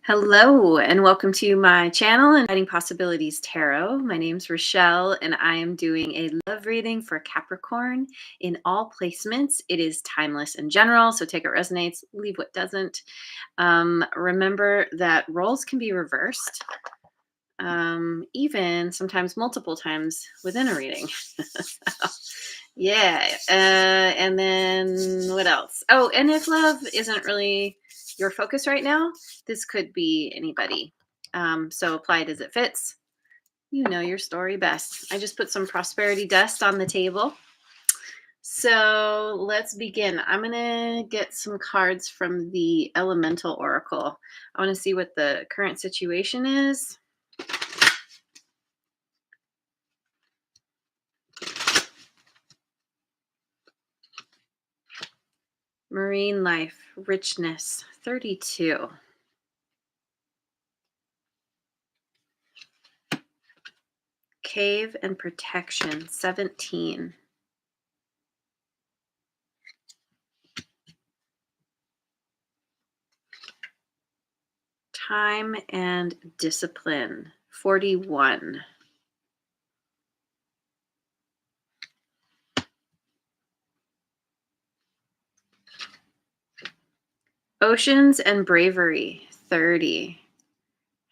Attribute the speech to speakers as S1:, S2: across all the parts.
S1: Hello, and welcome to my channel, Inviting Possibilities Tarot. My name's Rochelle, and I am doing a love reading for Capricorn in all placements. It is timeless and general, so take what resonates, leave what doesn't. Remember that roles can be reversed, even sometimes multiple times within a reading. Yeah. And then what else? Oh, and if love isn't really your focus right now, this could be anybody. So apply it as it fits. You know your story best. I just put some prosperity dust on the table. So let's begin. I'm going to get some cards from the Elemental Oracle. I want to see what the current situation is. Marine life, richness, 32. Cave and protection, 17. Time and discipline, 41. Oceans and bravery, 30.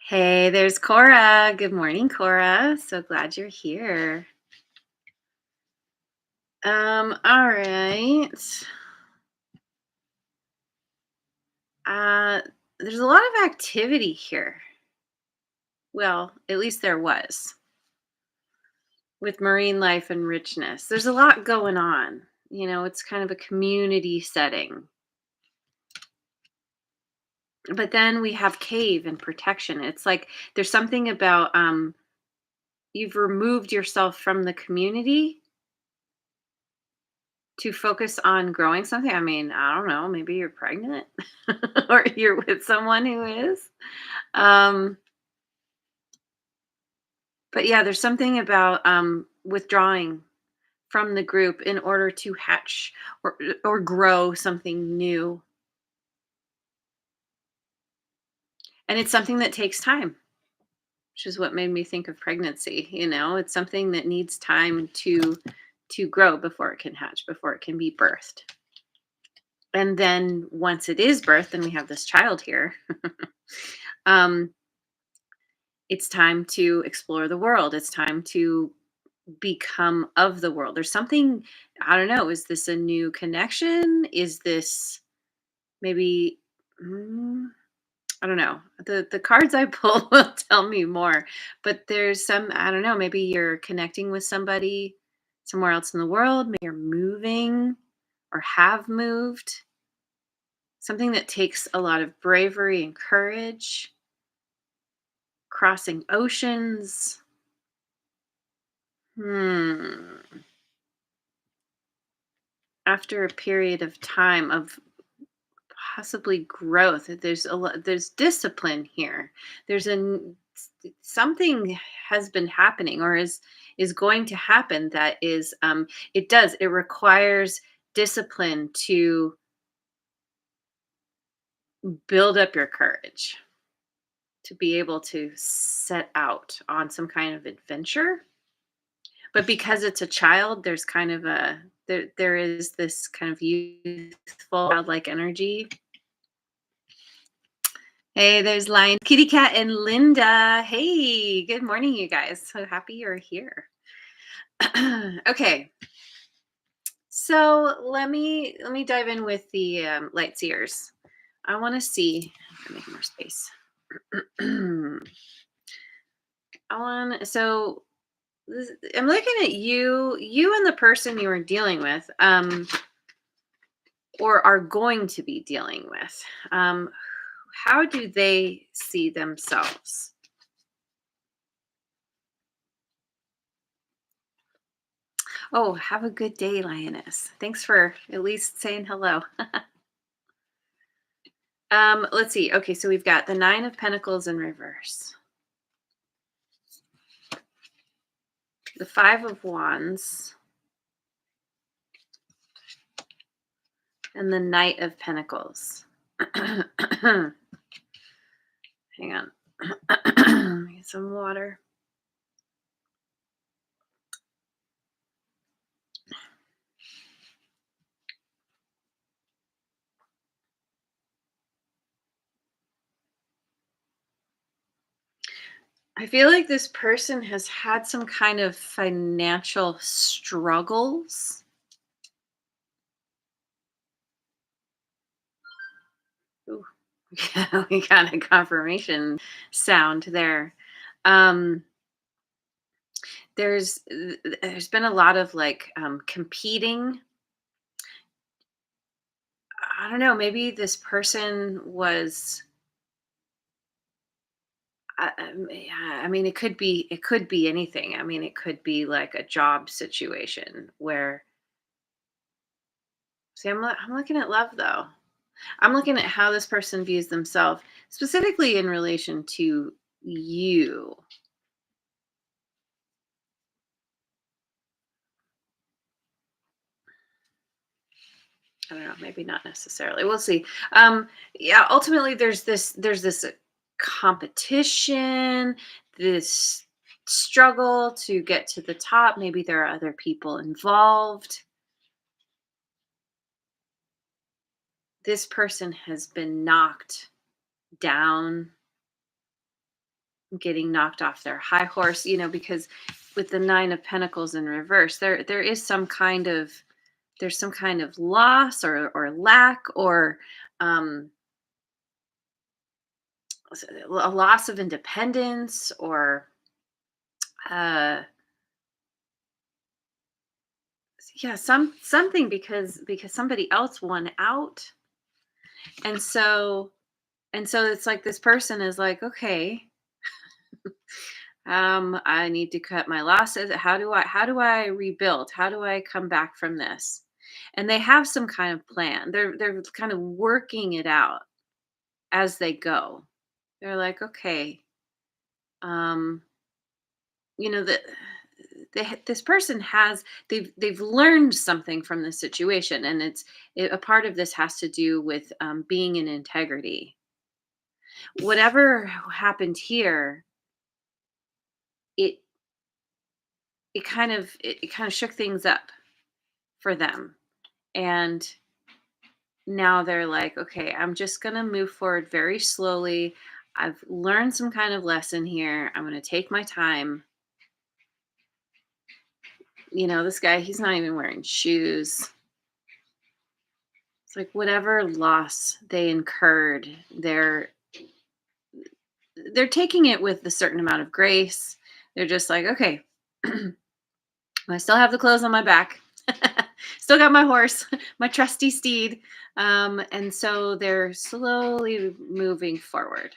S1: Hey, there's Cora. Good morning, Cora. So glad you're here. All right. There's a lot of activity here. Well, at least there was with marine life and richness. There's a lot going on. You know, it's kind of a community setting. But then we have cave and protection. It's like there's something about you've removed yourself from the community to focus on growing something. I mean, I don't know, maybe you're pregnant or you're with someone who is. Um, but yeah, there's something about withdrawing from the group in order to hatch or grow something new. And it's something that takes time, which is what made me think of pregnancy. You know, it's something that needs time to grow before it can hatch, before it can be birthed. And then once it is birthed and we have this child here, um, it's time to explore the world. It's time to become of the world. There's something, I don't know, is this a new connection? Is this maybe I don't know. The cards I pull will tell me more. But there's some, I don't know, maybe you're connecting with somebody somewhere else in the world, maybe you're moving or have moved. Something that takes a lot of bravery and courage, crossing oceans. After a period of time of possibly growth, there's discipline here. There's something has been happening or is going to happen that is it requires discipline to build up your courage to be able to set out on some kind of adventure. But because it's a child, there's kind of there is this kind of youthful childlike energy. Hey, there's Lion, Kitty Cat, and Linda. Hey, good morning, you guys. So happy you're here. Okay, so let me dive in with the light seers. I want to see. I'm make more space. So I'm looking at you and the person you are dealing with, or are going to be dealing with. How do they see themselves? Oh, have a good day, Lioness. Thanks for at least saying hello. Let's see. Okay, so we've got the Nine of Pentacles in reverse, the Five of Wands, and the Knight of Pentacles. Hang on. Let me get some water. I feel like this person has had some kind of financial struggles. Ooh, yeah, we got a confirmation sound there. Um, there's been a lot of like competing. I don't know. Maybe this person was. Yeah, I mean, it could be anything. I mean, it could be like a job situation where. See, I'm looking at love though. I'm looking at how this person views themselves, specifically in relation to you. I don't know, maybe not necessarily. We'll see. Yeah, ultimately there's this competition, this struggle to get to the top. Maybe there are other people involved. This person has been knocked down, getting knocked off their high horse, because with the 9 of pentacles in reverse, there is some kind of there's some kind of loss or lack or um a loss of independence or uh yeah, something because somebody else won out. And so and so it's like this person is like, okay, I need to cut my losses. How do I rebuild? How do I come back from this? And they have some kind of plan. They're kind of working it out as they go. They're like, okay, um that this person has they've learned something from the situation, and a part of this has to do with being in integrity. Whatever happened here, it it kind of shook things up for them. And now they're like, okay, I'm just going to move forward very slowly. I've learned some kind of lesson here. I'm going to take my time. This guy, he's not even wearing shoes. It's like whatever loss they incurred, they're taking it with a certain amount of grace. They're just like, okay, I still have the clothes on my back. Still got my horse, my trusty steed. And so they're slowly moving forward.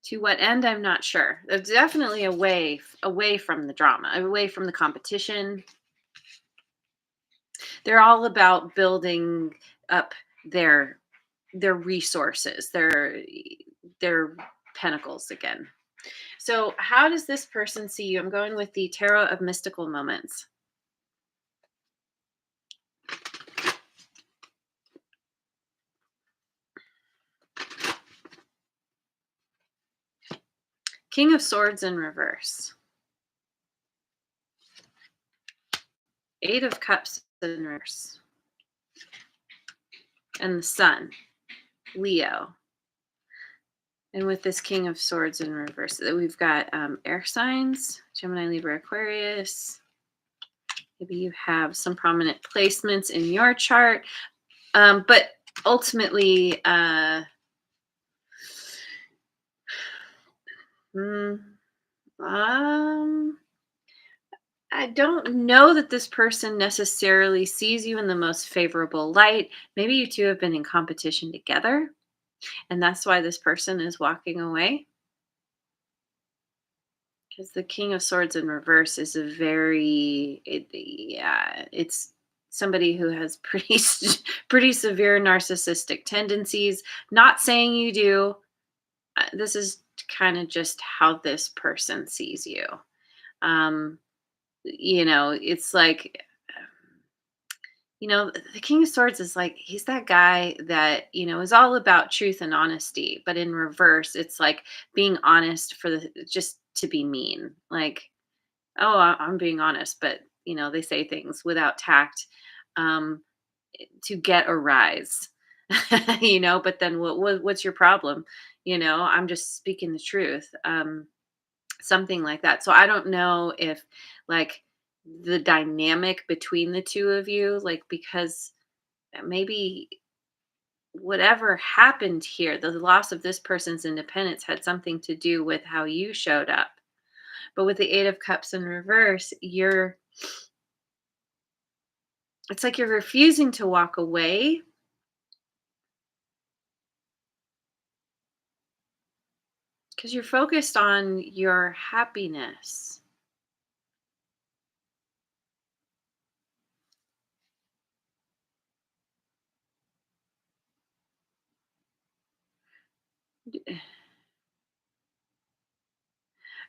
S1: To what end, I'm not sure. There's definitely away from the drama, away from the competition. They're all about building up their their resources, their pentacles again. So, how does this person see you? I'm going with the Tarot of Mystical Moments. King of Swords in reverse. 8 of Cups in reverse. And the Sun, Leo. And with this King of Swords in reverse, we've got air signs, Gemini, Libra, Aquarius. Maybe you have some prominent placements in your chart. But ultimately, mm, um, I don't know that this person necessarily sees you in the most favorable light. Maybe you two have been in competition together, and that's why this person is walking away. Because the King of Swords in reverse is yeah, it's somebody who has pretty pretty severe narcissistic tendencies. Not saying you do. This is kind of just how this person sees you. It's like The King of Swords is like, he's that guy that, is all about truth and honesty, but in reverse, it's like being honest for the just to be mean. Like, oh, I'm being honest, but they say things without tact, um, to get a rise. But then what's your problem? I'm just speaking the truth. Something like that. So I don't know if, like, the dynamic between the two of you, like, because maybe whatever happened here, the loss of this person's independence had something to do with how you showed up. But with the 8 of Cups in reverse, it's like you're refusing to walk away because you're focused on your happiness.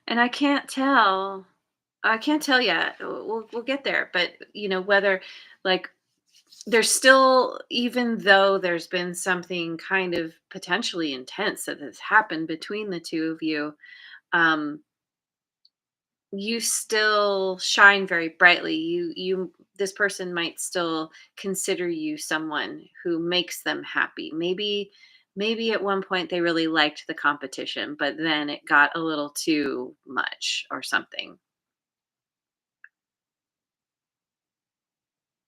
S1: And I can't tell yet. We'll get there, but whether, like, there's still, even though there's been something kind of potentially intense that has happened between the two of you, um you still shine very brightly. This person might still consider you someone who makes them happy. Maybe at one point they really liked the competition, but then it got a little too much or something.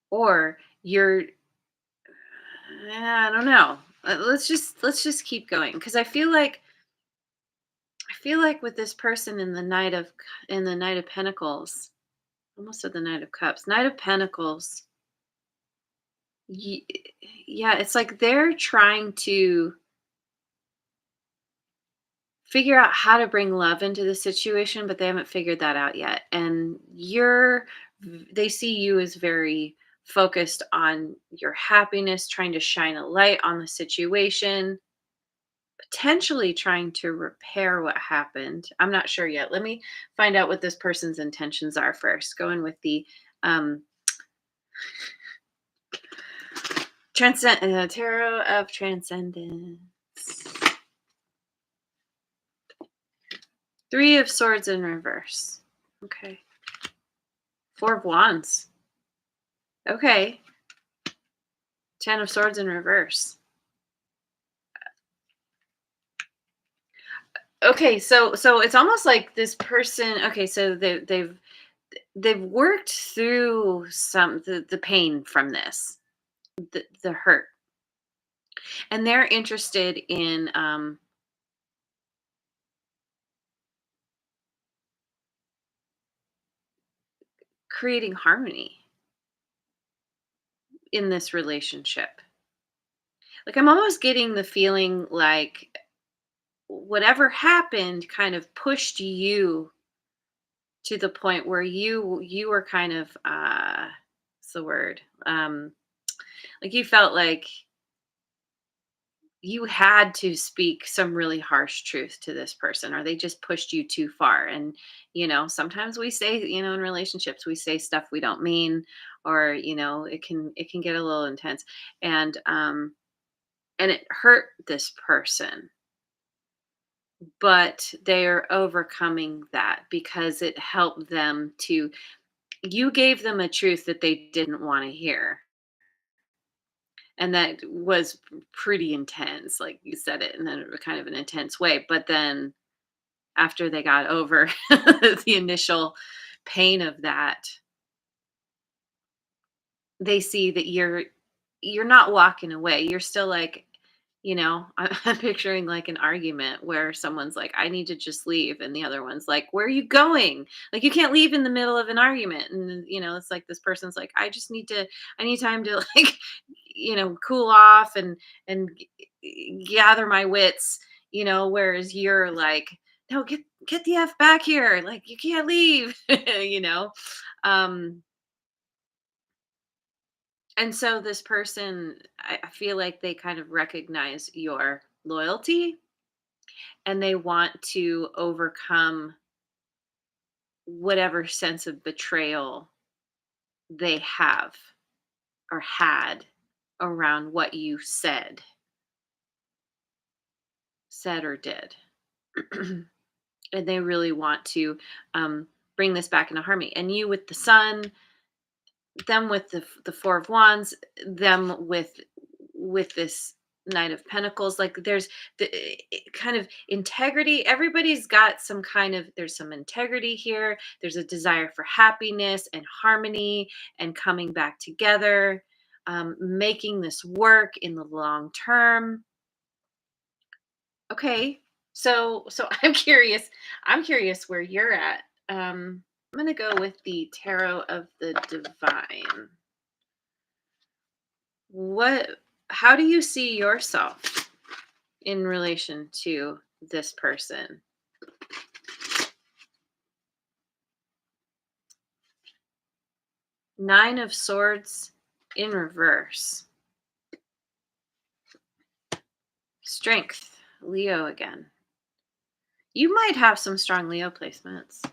S1: Or you're I don't know. Let's just keep going, because I feel like with this person in the Knight of Pentacles, almost at the Knight of Cups, Knight of Pentacles. Ye Yeah, it's like they're trying to figure out how to bring love into the situation, but they haven't figured that out yet. And they see you as very focused on your happiness, trying to shine a light on the situation, potentially trying to repair what happened. I'm not sure yet. Let me find out what this person's intentions are first. Going with the um tarot of transcendence. 3 of Swords in reverse. Okay. 4 of Wands. Okay. 10 of Swords in reverse. Okay, so it's almost like this person. Okay, so they've worked through the pain from this, the hurt, and they're interested in creating harmony in this relationship. Like, I'm almost getting the feeling like whatever happened kind of pushed you to the point where you were kind of what's the word, like, you felt like you had to speak some really harsh truth to this person, or they just pushed you too far. And sometimes we say, in relationships, we say stuff we don't mean, or it can get a little intense. And it hurt this person, but they're overcoming that because it helped them to you gave them a truth that they didn't want to hear, and that was pretty intense. Like, you said it in a kind of an intense way, but then after they got over the initial pain of that, they see that you're not walking away. You're still like, I'm picturing like an argument where someone's like, I need to just leave. And the other one's like, where are you going? Like, you can't leave in the middle of an argument. And, it's like this person's like, I need time to like, cool off and gather my wits, whereas you're like, no, get the F back here. Like, you can't leave, you know? Um, and so this person, I feel like they kind of recognize your loyalty, and they want to overcome whatever sense of betrayal they have or had around what you said or did. And they really want to bring this back into harmony. And you with the sun, them with the four of wands, them with this knight of pentacles. Like there's the kind of integrity. Everybody's got some kind of, there's some integrity here. There's a desire for happiness and harmony and coming back together, making this work in the long term. Okay. So I'm curious where you're at. I'm going to go with the tarot of the divine. What How do you see yourself in relation to this person? 9 of swords in reverse. Strength, Leo again. You might have some strong Leo placements.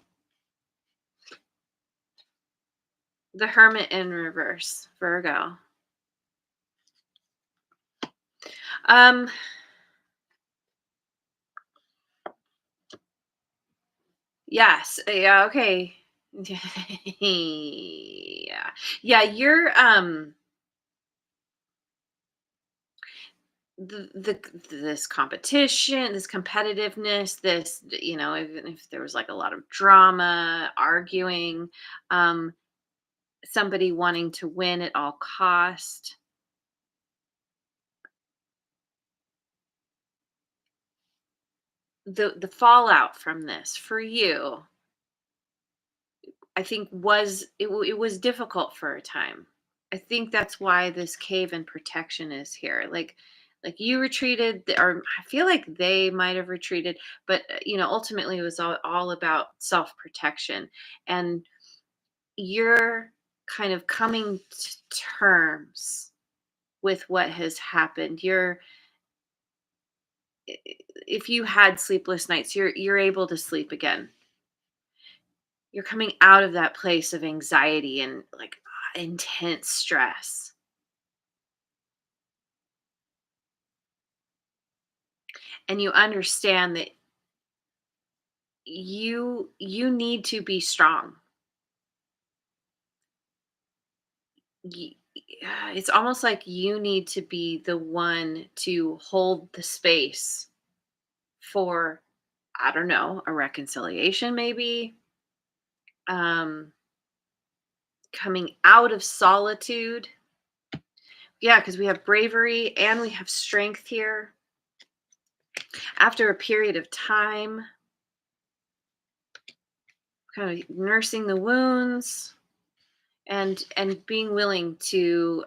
S1: The Hermit in reverse, Virgo. Um yes, yeah, okay. Yeah. Yeah, you're this competition, this competitiveness, this, even if there was like a lot of drama, arguing, um somebody wanting to win at all cost. The fallout from this for you, I think, it was difficult for a time. I think that's why this cave and protection is here. Like you retreated, or I feel like they might have retreated, but ultimately it was all about self protection, and you're kind of coming to terms with what has happened. If you had sleepless nights, you're able to sleep again. You're coming out of that place of anxiety and like intense stress. And you understand that you need to be strong. It's almost like you need to be the one to hold the space for, I don't know, a reconciliation maybe, um coming out of solitude. Yeah, because we have bravery and we have strength here. After a period of time, kind of nursing the wounds and being willing to,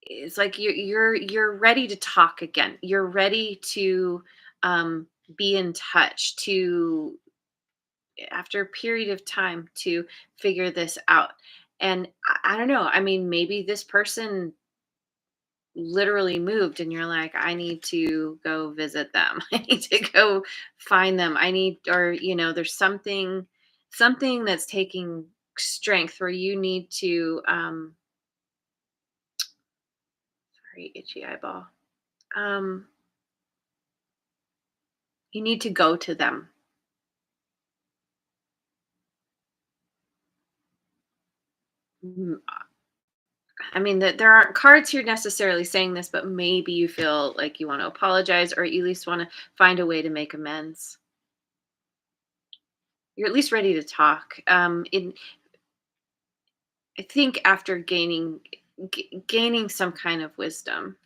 S1: it's like you're ready to talk again. You're ready to um be in touch, to, after a period of time, to figure this out. And I don't know, I mean, maybe this person literally moved and you're like, I need to go visit them. I need to go find them. I need, or there's something that's taking strength where you need to, sorry, itchy eyeball. um you need to go to them. Mm, I mean, that there aren't cards here necessarily saying this, but maybe you feel like you want to apologize, or at least want to find a way to make amends. You're at least ready to talk. I think after gaining some kind of wisdom.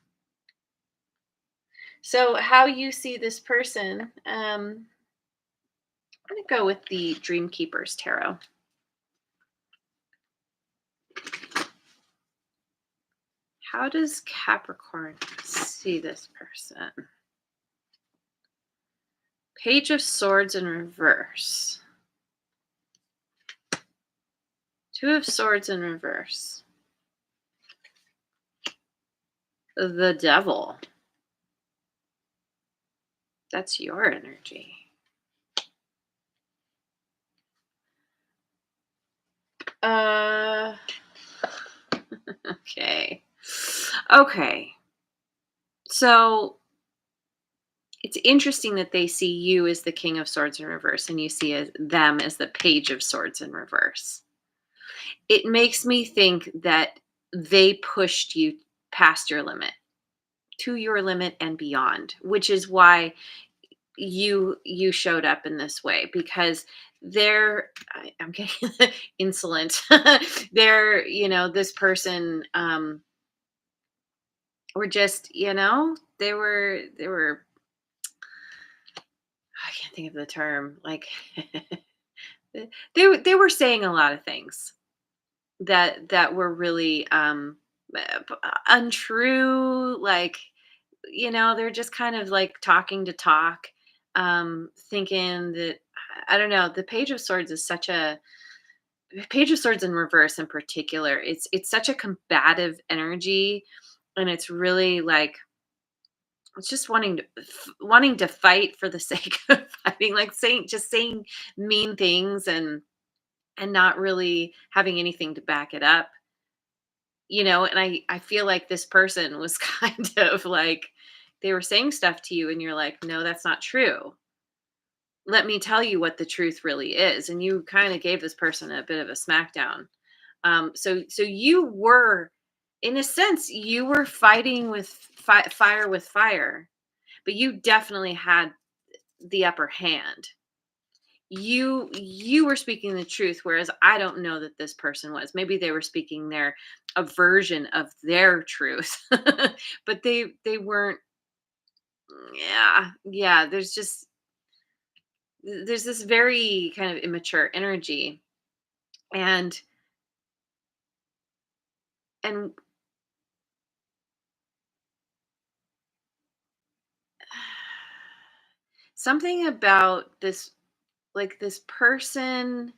S1: So how you see this person, I'm going to go with the Dream Keepers tarot. How does Capricorn see this person? Page of Swords in reverse. Two of Swords in reverse. The Devil. That's your energy. Uh, Okay. Okay. So it's interesting that they see you as the King of Swords in reverse and you see them as the Page of Swords in reverse. It makes me think that they pushed you past your limit, to your limit and beyond, which is why you showed up in this way because I'm getting insolent. They're, this person were just, they were I can't think of the term. Like they were saying a lot of things that were really untrue. Like, they're just kind of like talking to talk, thinking that I don't know. The Page of Swords is such a Page of Swords in reverse in particular. It's such a combative energy, and it's really like it's just wanting to fight for the sake of fighting, like saying mean things and not really having anything to back it up, and I feel like this person was kind of like they were saying stuff to you and you're like, "No, that's not true. Let me tell you what the truth really is." And you kind of gave this person a bit of a smackdown. So you were, in a sense, you were fighting with fire with fire, but you definitely had the upper hand. You were speaking the truth, whereas I don't know that this person was. Maybe they were speaking their a version of their truth, but they weren't. Yeah. There's this very kind of immature energy, and and something about this, like this person.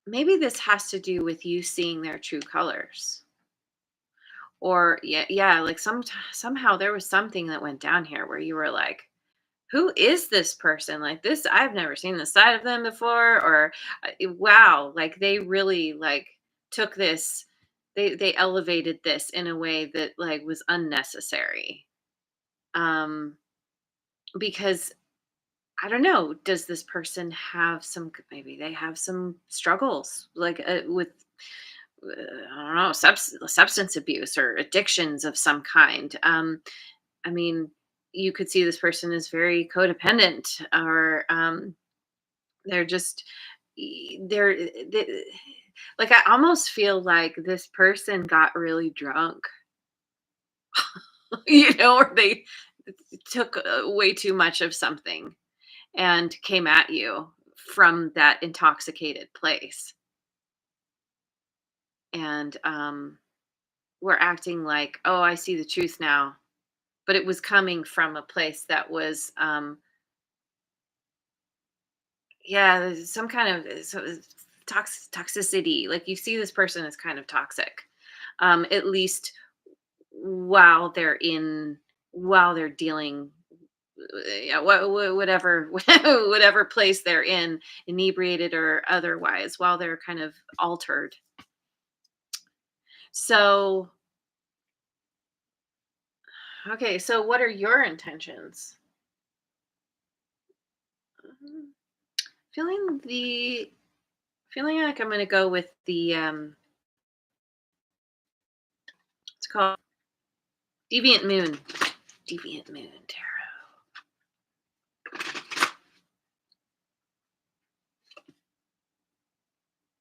S1: Maybe this has to do with you seeing their true colors. Or yeah, like somehow there was something that went down here where you were like, who is this person? Like this, I've never seen the side of them before. Or wow, like they really like took this, they elevated this in a way that like was unnecessary. Um, because I don't know, does this person have maybe they have some struggles like with I don't know, substance abuse or addictions of some kind. I mean, you could see this person is very codependent, or they're just they're like I almost feel like this person got really drunk, or they took way too much of something and came at you from that intoxicated place, and we're acting like, oh, I see the truth now, but it was coming from a place that was yeah, there's some kind of toxicity. Like you see this person as kind of toxic, at least while they're dealing, yeah, whatever whatever place they're in, inebriated or otherwise, while they're kind of altered. So okay, so what are your intentions? Mhm. Feeling like I'm going to go with the it's called Deviant Moon. Deviant Moon Tarot.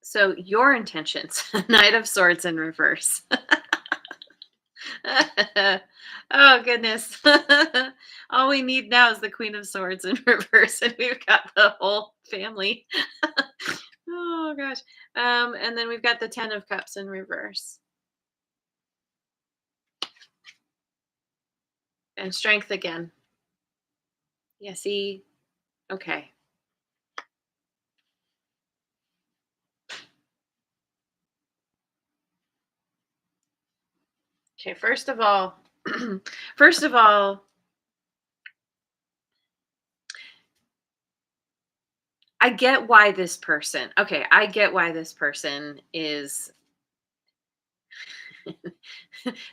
S1: So your intentions, Knight of Swords in reverse. Oh goodness. All we need now is the Queen of Swords in reverse, and we've got the whole family. Oh gosh. And then we've got the Ten of Cups in reverse. And strength again. Yeah, see? Okay. Okay, first of all, first of all, I get why this person. Okay, I get why this person is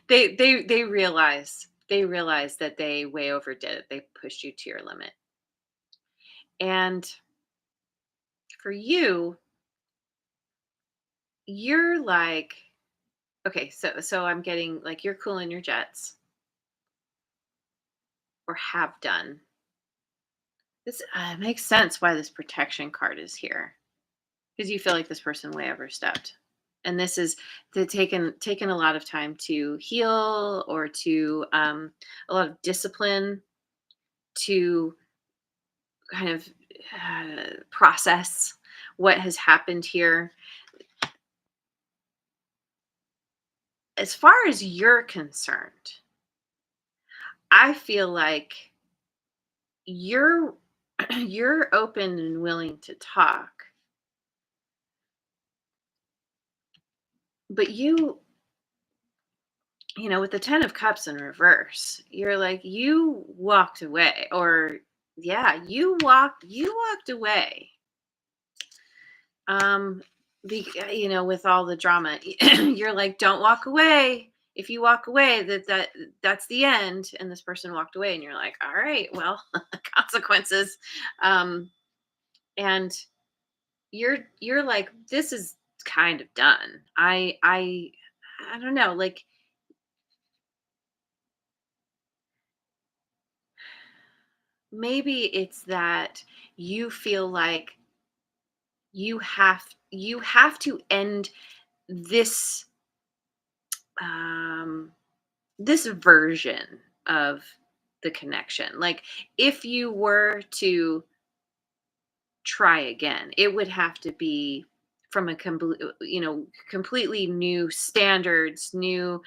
S1: they realize that they way overdid it. They pushed you to your limit. And for you, you're like, okay, so I'm getting like you're cooling your jets or have done. This makes sense why this protection card is here because you feel like this person way overstepped. And this is the taken a lot of time to heal or to a lot of discipline to kind of process what has happened here. As far as you're concerned, I feel like you're you're open and willing to talk, but with the 10 of cups in reverse, you're like you walked away or yeah, you walked away. Um with all the drama, you're like don't walk away. If you walk away, that's the end. And this person walked away and you're like, all right, well, consequences. Um and you're like this is kind of done. I don't know, like maybe it's that you feel like you have to end this um this version of the connection. Like if you were to try again, it would have to be from completely new standards, new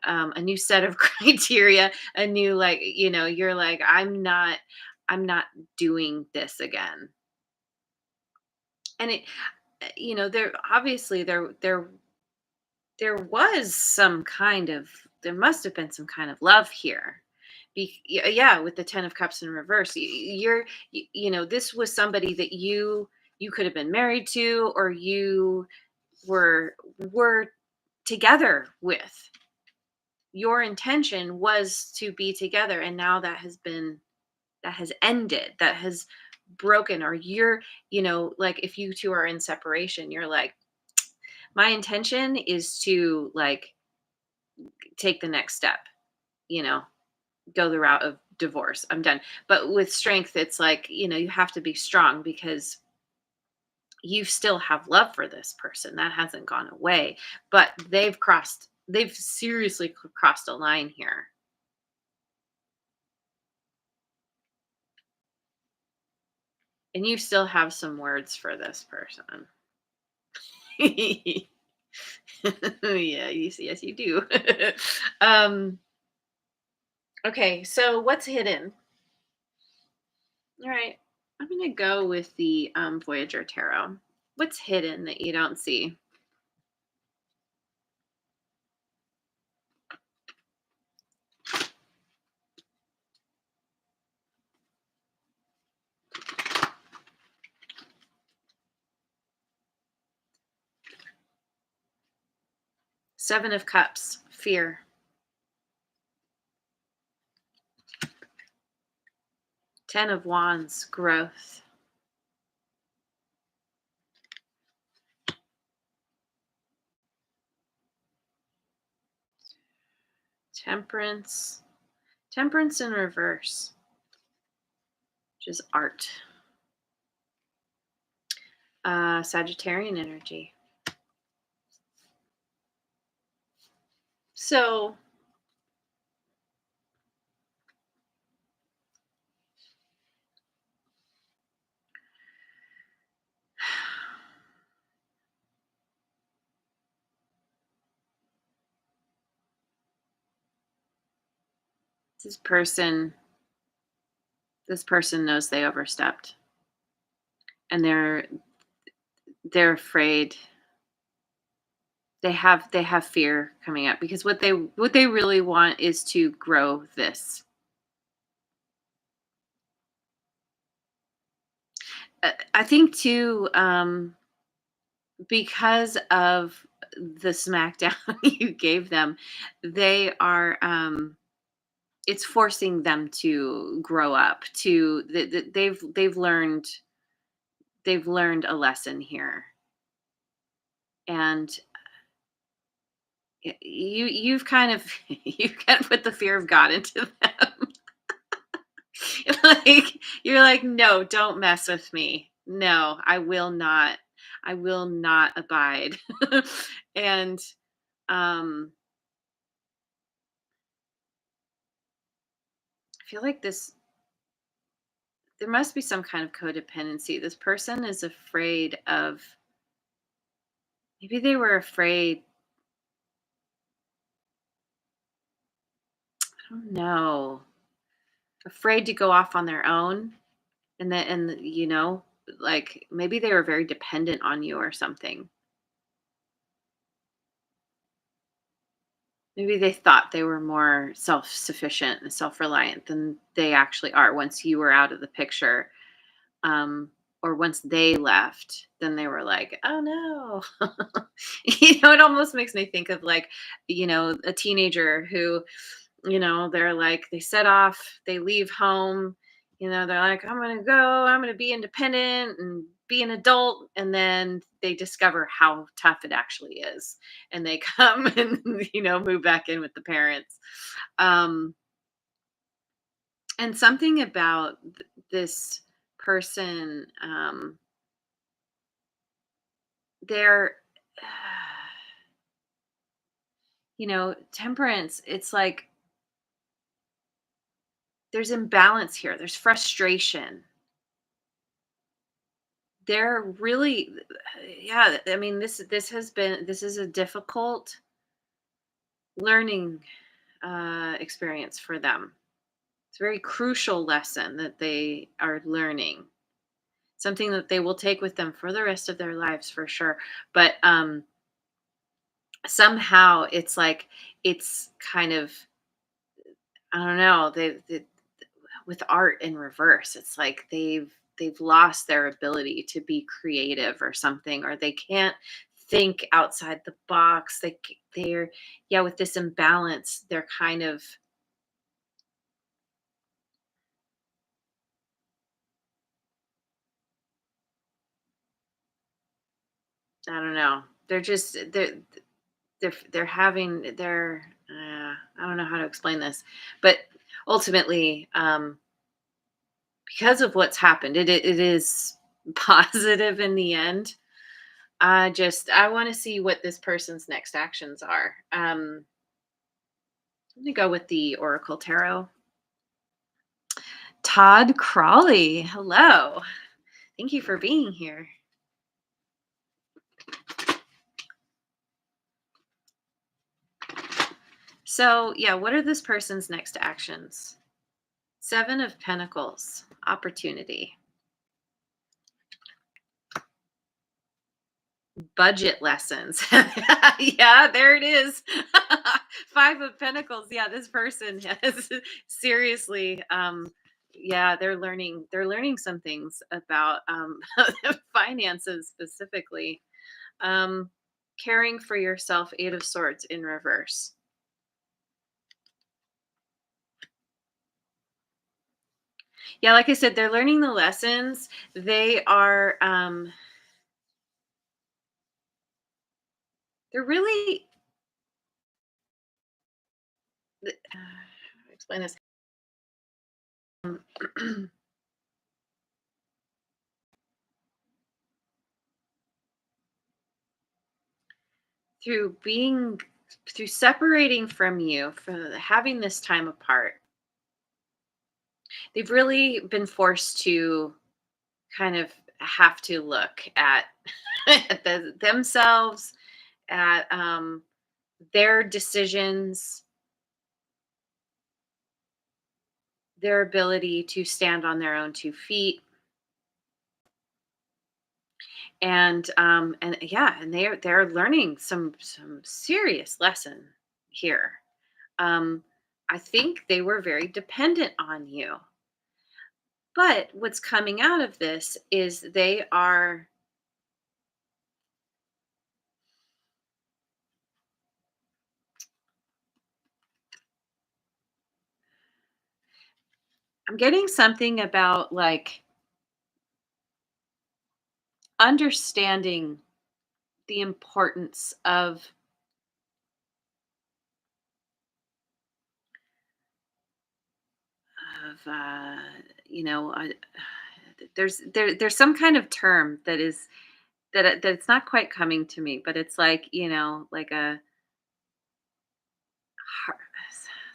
S1: a new set of criteria, a new like, you're like I'm not doing this again. And there obviously there was some kind of there must have been some kind of love here. Yeah, with the 10 of cups in reverse, this was somebody that you could have been married to or you were together with. Your intention was to be together and now that has ended, that has broken, or like if you two are in separation, you're like my intention is to like take the next step, you know, go the route of divorce. I'm done. But with strength, it's like, you have to be strong because you still have love for this person. That hasn't gone away, but they've seriously crossed a line here. And you still have some words for this person. Yeah, yes, you do. um, okay, so what's hidden? All right. I'm going to go with the Voyager Tarot. What's hidden that you don't see? Seven of Cups, fear. Ten of Wands, growth. Temperance. Temperance in reverse, which is art. Sagittarian energy. So this person this person knows they overstepped and they're afraid. They have fear coming up because what they really want is to grow this. I think too, because of the smackdown you gave them, they are, it's forcing them to grow up. They've learned a lesson here, and you've kind of you've kind of put the fear of God into them. Like, you're like, "No, don't mess with me. No, I will not. I will not abide." And, um, I feel like there must be some kind of codependency. This person is afraid of, maybe they were afraid, I don't know, afraid to go off on their own, like, maybe they were very dependent on you or something. Maybe they thought they were more self-sufficient and self-reliant than they actually are once you were out of the picture, or once they left, then they were like, "Oh, no." It almost makes me think of, like, a teenager who, they're like, they set off, they leave home, they're like, "I'm gonna go, I'm gonna be independent and be an adult," and then they discover how tough it actually is, and they come and move back in with the parents. Um, and something about this person, they're temperance, it's like there's imbalance here, there's frustration. They're really, yeah, I mean, this is a difficult learning experience for them. It's a very crucial lesson that they are learning, something that they will take with them for the rest of their lives for sure. But somehow it's like, it's kind of, I don't know, with art in reverse, it's like they've lost their ability to be creative or something, or they can't think outside the box. They're, yeah, with this imbalance, they're kind of, I don't know. They're having I don't know how to explain this, but ultimately, because of what's happened, it is positive in the end. I want to see what this person's next actions are. Let me go with the Oracle Tarot. Todd Crawley, hello. Thank you for being here. So, yeah, what are this person's next actions? Seven of Pentacles, opportunity. Budget lessons. Yeah, there it is. Five of Pentacles. Yeah, this person has seriously, yeah, they're learning some things about finances specifically. Um Caring for yourself, Eight of Swords in reverse. Yeah, like I said, they're learning the lessons. They are they're really explain this. through being through separating from you, for having this time apart, they've really been forced to kind of have to look at at themselves, at their decisions, their ability to stand on their own two feet, and yeah, and they're learning some serious lesson here. um I think they were very dependent on you. But what's coming out of this is they are, I'm getting something about like understanding the importance of you know uh, there's some kind of term that is that it's not quite coming to me, but it's like, like a har-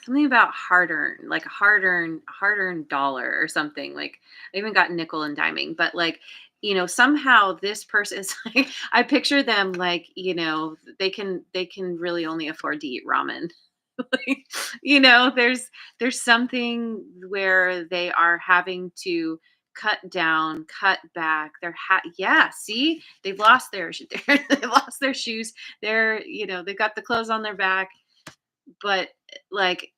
S1: something about hard earned, like a hard earned dollar or something. Like I even got nickel and diming, but like, somehow this person is like, I picture them like, they can really only afford to eat ramen. Like, there's something where they are having to cut down, cut back. Yeah, see, they've lost their they've lost their shoes. They've got the clothes on their back, but like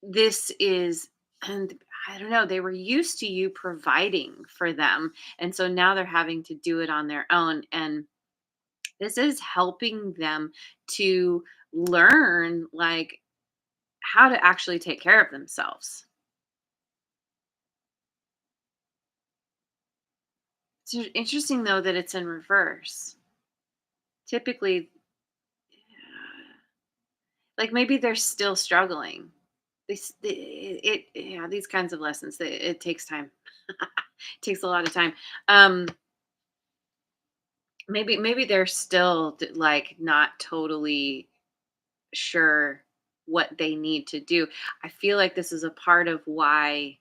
S1: this is, and I don't know, they were used to you providing for them, and so now they're having to do it on their own, and this is helping them to learn like how to actually take care of themselves. It's interesting though that it's in reverse. Typically, like maybe they're still struggling. Yeah, these kinds of lessons, it takes time. It takes a lot of time. Um, maybe they're still like not totally sure what they need to do. I feel like this is a part of why,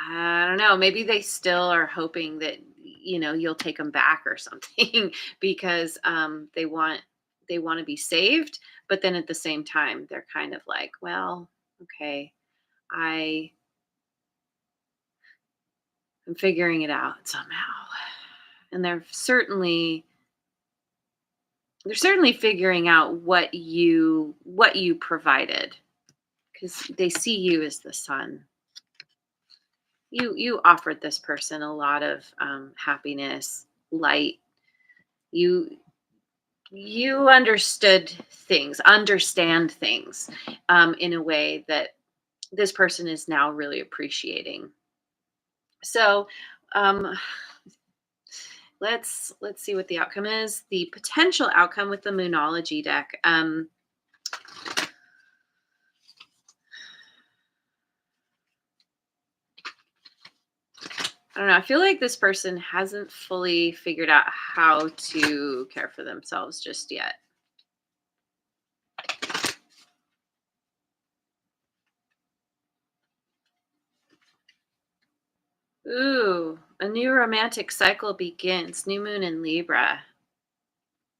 S1: I don't know, maybe they still are hoping that you'll take them back or something because they want to be saved, but then at the same time they're kind of like, well, okay, I am figuring it out somehow. And they're certainly figuring out what you provided, because they see you as the sun. You offered this person a lot of happiness, light. You you understand things in a way that this person is now really appreciating. So um, let's see what the outcome is. The potential outcome with the Moonology deck. I don't know. I feel like this person hasn't fully figured out how to care for themselves just yet. Ooh, a new romantic cycle begins. New moon in Libra.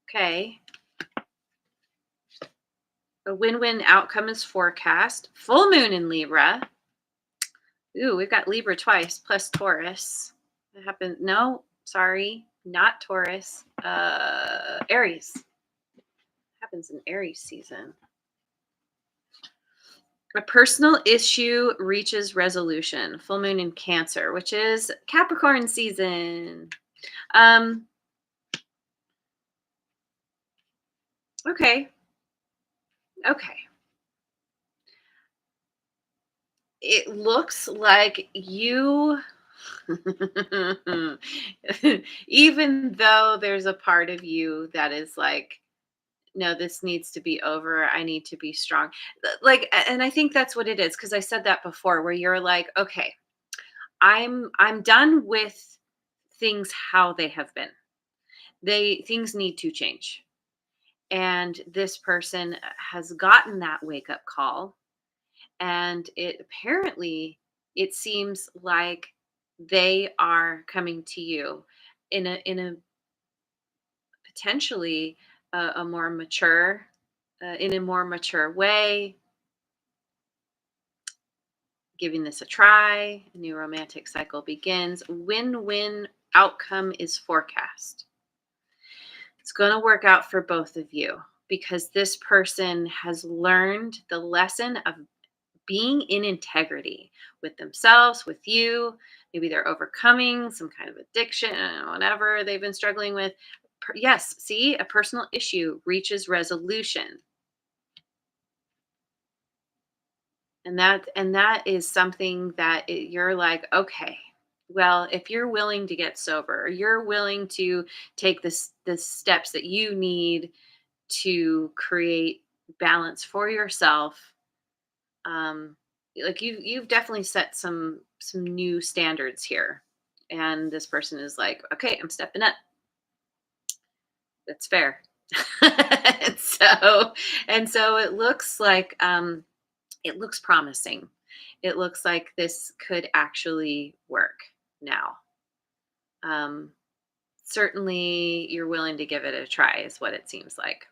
S1: Okay. A win-win outcome is forecast. Full moon in Libra. Ooh, we've got Libra twice plus Taurus. That happened. No, sorry, not Taurus. Aries. Happens in Aries season. A personal issue reaches resolution. Full moon in Cancer, which is Capricorn season. Um, okay. Okay. It looks like you, even though there's a part of you that is like, no, this needs to be over. I need to be strong. Like, and I think that's what it is. Cause I said that before, where you're like, okay, I'm done with things how they have been. Things need to change. And this person has gotten that wake up call, and it seems like they are coming to you in a potentially a more mature in a more mature way, giving this a try. A new romantic cycle begins. Win-win outcome is forecast. It's going to work out for both of you because this person has learned the lesson of being in integrity with themselves, with you. Maybe they're overcoming some kind of addiction, whatever they've been struggling with. Yes, see, a personal issue reaches resolution. And that is something that you're like, okay, well, if you're willing to get sober, or you're willing to take the steps that you need to create balance for yourself, um like you've definitely set some new standards here. And this person is like, okay, I'm stepping up. That's fair. and so and so it looks promising. It looks like this could actually work now. um Certainly you're willing to give it a try is what it seems like.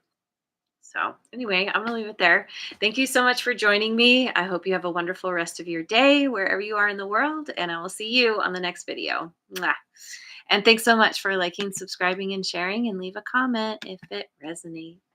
S1: So, anyway, I'm going to leave it there. Thank you so much for joining me. I hope you have a wonderful rest of your day wherever you are in the world, and I will see you on the next video. Mwah. And thanks so much for liking, subscribing, and sharing, and leave a comment if it resonates.